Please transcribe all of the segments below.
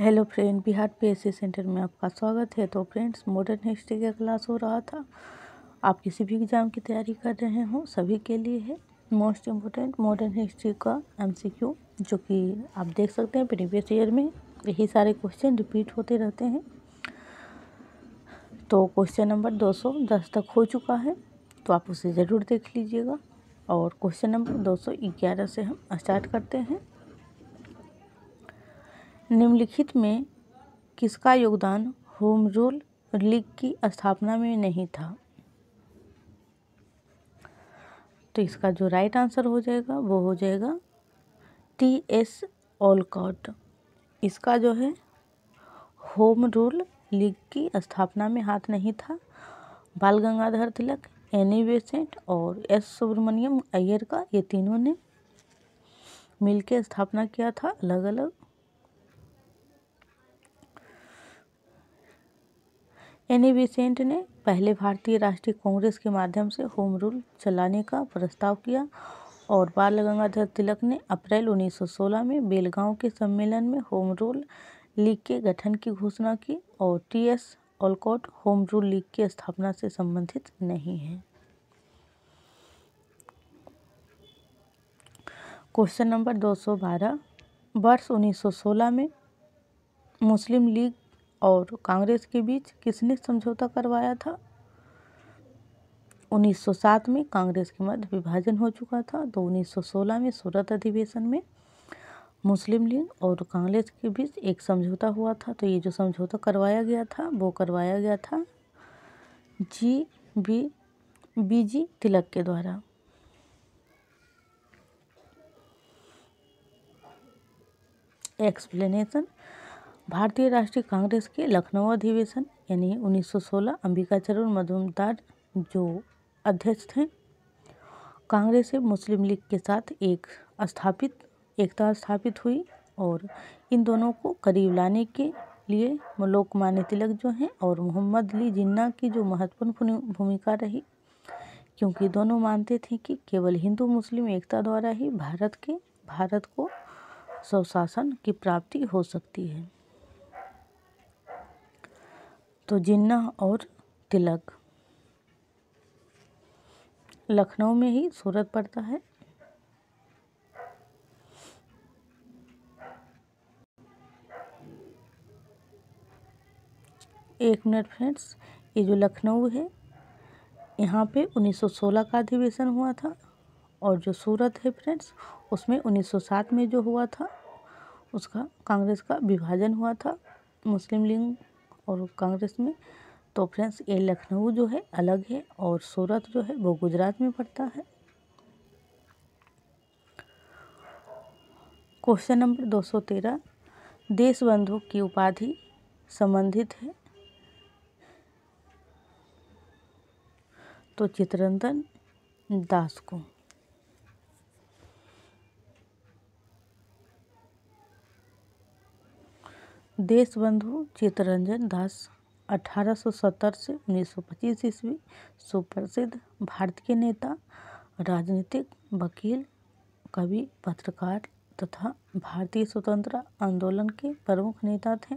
Hello friend, Bihar PSC centre में आपका स्वागत है। तो फ्रेंड्स, मॉडर्न हिस्ट्री का क्लास हो रहा था। आप किसी भी एग्ज़ाम की तैयारी कर रहे हो सभी के लिए है मोस्ट इम्पोर्टेंट मॉडर्न हिस्ट्री का एमसीक्यू, जो कि आप देख सकते हैं प्रीवियस ईयर में यही सारे क्वेश्चन रिपीट होते रहते हैं। तो क्वेश्चन नंबर 210 तक हो चुका है, तो आप उसे ज़रूर देख लीजिएगा। और क्वेश्चन नंबर 211 से हम स्टार्ट करते हैं। निम्नलिखित में किसका योगदान होम रूल लीग की स्थापना में नहीं था? तो इसका जो राइट आंसर हो जाएगा वो हो जाएगा टी.एस. ओलकॉट। इसका जो है होम रूल लीग की स्थापना में हाथ नहीं था। बाल गंगाधर तिलक, एनी बेसेंट और एस सुब्रमण्यम अय्यर का, ये तीनों ने मिलकर स्थापना किया था अलग अलग। एनी बेसेंट ने पहले भारतीय राष्ट्रीय कांग्रेस के माध्यम से होम रूल चलाने का प्रस्ताव किया और बाल गंगाधर तिलक ने अप्रैल 1916 में बेलगांव के सम्मेलन में होम रूल लीग के गठन की घोषणा की। और टी.एस. ओलकॉट होम रूल लीग की स्थापना से संबंधित नहीं है। क्वेश्चन नंबर 212, वर्ष 1916 में मुस्लिम लीग और कांग्रेस के बीच किसने समझौता करवाया था? 1907 में कांग्रेस के मध्य विभाजन हो चुका था, तो 1916 में सूरत अधिवेशन में मुस्लिम लीग और कांग्रेस के बीच एक समझौता हुआ था। तो ये जो समझौता करवाया गया था वो करवाया गया था बीजी तिलक के द्वारा। एक्सप्लेनेशन। भारतीय राष्ट्रीय कांग्रेस के लखनऊ अधिवेशन यानी 1916 अंबिकाचरण मजूमदार जो अध्यक्ष थे, कांग्रेस से मुस्लिम लीग के साथ एकता स्थापित हुई और इन दोनों को करीब लाने के लिए लोकमान्य तिलक जो हैं और मोहम्मद अली जिन्ना की जो महत्वपूर्ण भूमिका रही, क्योंकि दोनों मानते थे कि केवल हिंदू मुस्लिम एकता द्वारा ही भारत को स्वशासन की प्राप्ति हो सकती है। तो जिन्ना और तिलक, लखनऊ में ही सूरत पड़ता है। एक मिनट फ्रेंड्स, ये जो लखनऊ है यहाँ पे 1916 का अधिवेशन हुआ था और जो सूरत है फ्रेंड्स उसमें 1907 में जो हुआ था उसका कांग्रेस का विभाजन हुआ था मुस्लिम लीग और कांग्रेस में। तो फ्रेंड्स ये लखनऊ जो है अलग है और सूरत जो है वो गुजरात में पड़ता है। क्वेश्चन नंबर 213, देशबंधु की उपाधि संबंधित है तो चित्तरंजन दास को। देशबंधु चित्तरंजन दास 1870 से 1925 ईस्वी सुप्रसिद्ध भारतीय नेता, राजनीतिक, वकील, कवि, पत्रकार तथा भारतीय स्वतंत्रता आंदोलन के प्रमुख नेता थे।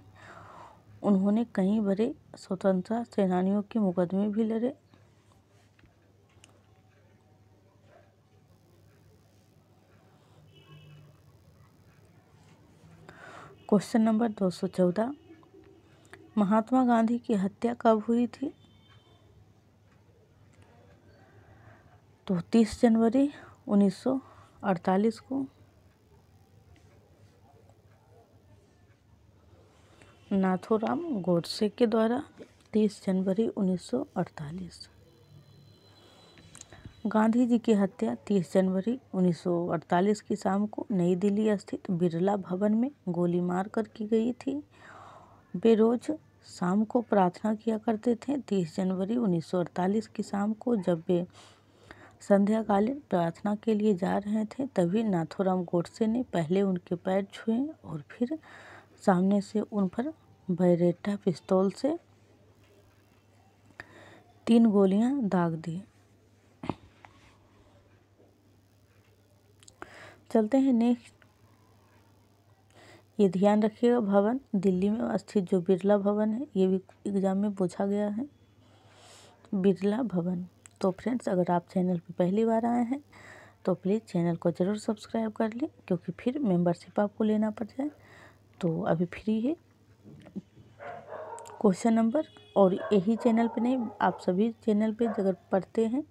उन्होंने कई बड़े स्वतंत्रता सेनानियों के मुकदमे भी लड़े। क्वेश्चन नंबर 214, महात्मा गांधी की हत्या कब हुई थी? तो 30 जनवरी 1948 को नाथूराम गोडसे के द्वारा। 30 जनवरी 1948। गांधी जी की हत्या 30 जनवरी 1948 की शाम को नई दिल्ली स्थित बिरला भवन में गोली मारकर की गई थी। वे रोज शाम को प्रार्थना किया करते थे। 30 जनवरी 1948 की शाम को जब वे संध्याकालीन प्रार्थना के लिए जा रहे थे तभी नाथूराम गोडसे ने पहले उनके पैर छुए और फिर सामने से उन पर बैरेटा पिस्तौल से 3 गोलियां दाग दी। चलते हैं नेक्स्ट। ये ध्यान रखिएगा, भवन दिल्ली में स्थित जो बिरला भवन है, ये भी एग्जाम में पूछा गया है, बिरला भवन। तो फ्रेंड्स, अगर आप चैनल पर पहली बार आए हैं तो प्लीज़ चैनल को ज़रूर सब्सक्राइब कर लें, क्योंकि फिर मेंबरशिप आपको लेना पड़ जाए तो अभी फ्री है क्वेश्चन नंबर। और यही चैनल पे नहीं, आप सभी चैनल पे अगर पढ़ते हैं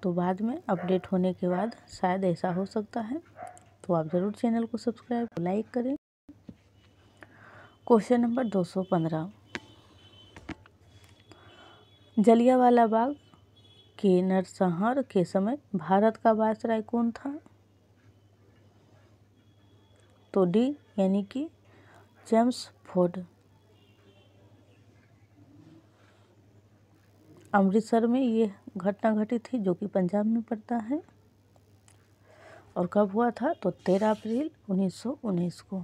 तो बाद में अपडेट होने के बाद शायद ऐसा हो सकता है, तो आप ज़रूर चैनल को सब्सक्राइब लाइक करें। क्वेश्चन नंबर 215, जलियांवाला बाग के नरसंहार के समय भारत का वायसराय कौन था? तो डी यानी कि चेम्सफोर्ड। अमृतसर में ये घटना घटित थी, जो कि पंजाब में पड़ता है। और कब हुआ था? तो 13 अप्रैल 1919 को।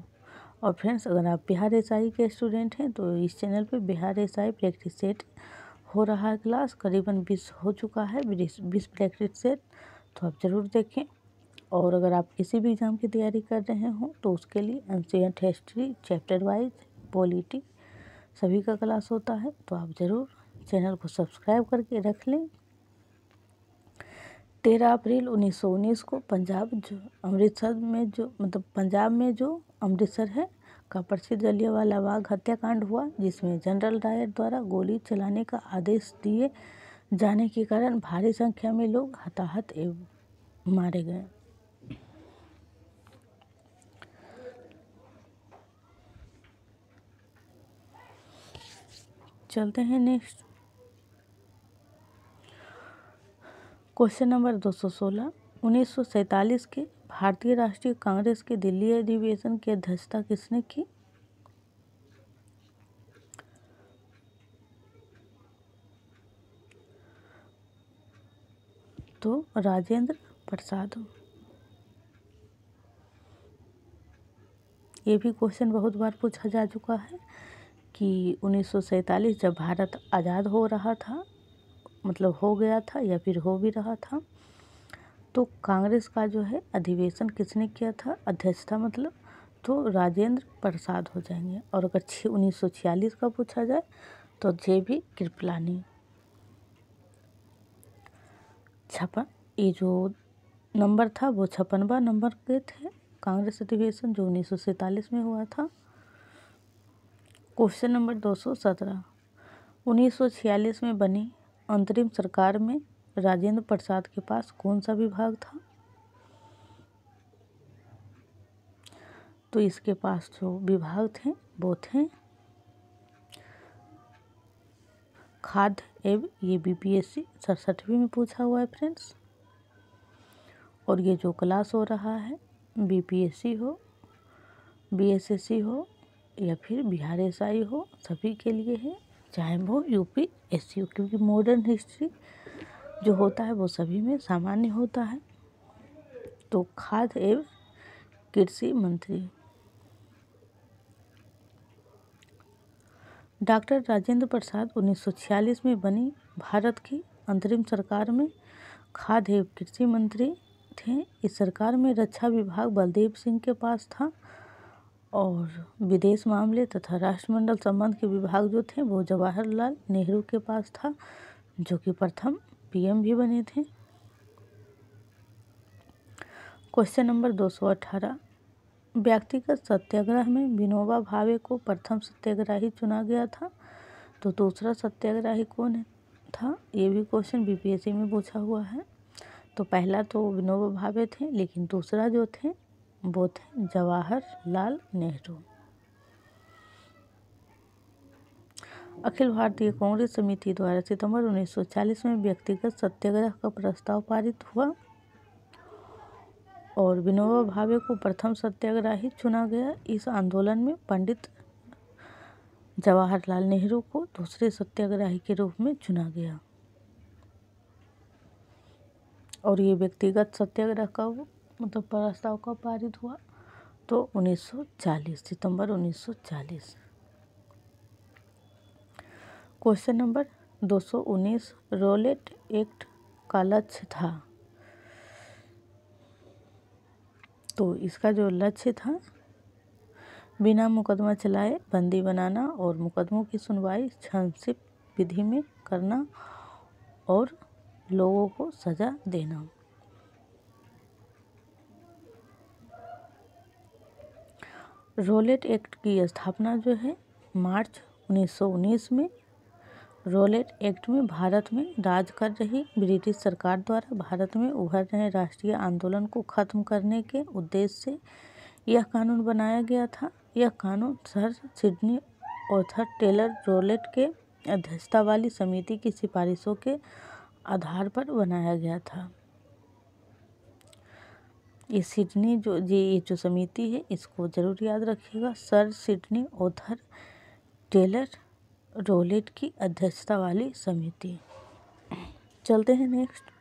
और फ्रेंड्स, अगर आप बिहार एसआई के स्टूडेंट हैं तो इस चैनल पे बिहार एसआई प्रैक्टिस सेट हो रहा है क्लास, करीबन 20 हो चुका है, 20 प्रैक्टिस सेट, तो आप ज़रूर देखें। और अगर आप किसी भी एग्ज़ाम की तैयारी कर रहे हो तो उसके लिए ancient history, chapter wise, polity सभी का क्लास होता है, तो आप ज़रूर चैनल को सब्सक्राइब करके रख लें। 13 अप्रैल 1919 को पंजाब जो अमृतसर में जो पंजाब में जो अमृतसर है का प्रसिद्ध जलियांवाला बाग हत्याकांड हुआ, जिसमें जनरल डायर द्वारा गोली चलाने का आदेश दिए जाने के कारण भारी संख्या में लोग हताहत एवं मारे गए। चलते हैं नेक्स्ट क्वेश्चन नंबर 216, 1947 के भारतीय राष्ट्रीय कांग्रेस के दिल्ली अधिवेशन की अध्यक्षता किसने की? तो राजेंद्र प्रसाद। ये भी क्वेश्चन बहुत बार पूछा जा चुका है कि 1947 जब भारत आज़ाद हो रहा था, मतलब हो गया था या फिर हो भी रहा था, तो कांग्रेस का जो है अधिवेशन किसने किया था, अध्यक्षता मतलब, तो राजेंद्र प्रसाद हो जाएंगे। और अगर 1946 का पूछा जाए तो JB कृपलानी। ये जो नंबर था वो 56वां नंबर के थे, कांग्रेस अधिवेशन जो 1947 में हुआ था। क्वेश्चन नंबर 217, 1946 में बनी अंतरिम सरकार में राजेंद्र प्रसाद के पास कौन सा विभाग था? तो इसके पास जो विभाग थे वो थे खाद्य एवं, ये BPSC 67वीं में पूछा हुआ है फ्रेंड्स। और ये जो क्लास हो रहा है BPSC हो, BSSC हो या फिर बिहार एसआई हो, सभी के लिए है, चाहे वो UPSC हो, क्योंकि मॉडर्न हिस्ट्री जो होता है वो सभी में सामान्य होता है। तो खाद्य एवं कृषि मंत्री डॉक्टर राजेंद्र प्रसाद 1946 में बनी भारत की अंतरिम सरकार में खाद्य एवं कृषि मंत्री थे। इस सरकार में रक्षा विभाग बलदेव सिंह के पास था, और विदेश मामले तथा राष्ट्रमंडल संबंध के विभाग जो थे वो जवाहरलाल नेहरू के पास था, जो कि प्रथम PM भी बने थे। क्वेश्चन नंबर 218, व्यक्तिगत सत्याग्रह में विनोबा भावे को प्रथम सत्याग्रही चुना गया था, तो दूसरा सत्याग्रही कौन था? ये भी क्वेश्चन BPSC में पूछा हुआ है। तो पहला तो विनोबा भावे थे, लेकिन दूसरा जो थे वो थे जवाहरलाल नेहरू। अखिल भारतीय कांग्रेस समिति द्वारा सितंबर 1940 में व्यक्तिगत सत्याग्रह का प्रस्ताव पारित हुआ, और विनोबा भावे को प्रथम सत्याग्रही चुना गया। इस आंदोलन में पंडित जवाहरलाल नेहरू को दूसरे सत्याग्रही के रूप में चुना गया। और ये व्यक्तिगत सत्याग्रह का मतलब प्रस्ताव कब पारित हुआ? तो 1940, सितंबर 1940। क्वेश्चन नंबर 219, रॉलेट एक्ट का लक्ष्य था, तो इसका जो लक्ष्य था बिना मुकदमा चलाए बंदी बनाना और मुकदमों की सुनवाई संक्षिप्त विधि में करना और लोगों को सजा देना। रोलेट एक्ट की स्थापना जो है मार्च 1919 में। रोलेट एक्ट में भारत में राज कर रही ब्रिटिश सरकार द्वारा भारत में उभर रहे राष्ट्रीय आंदोलन को खत्म करने के उद्देश्य से यह कानून बनाया गया था। यह कानून sir Sidney Arthur Taylor Rowlatt के अध्यक्षता वाली समिति की सिफारिशों के आधार पर बनाया गया था। ये जो समिति है इसको जरूर याद रखिएगा, sir Sidney Arthur Taylor Rowlatt की अध्यक्षता वाली समिति। चलते हैं नेक्स्ट।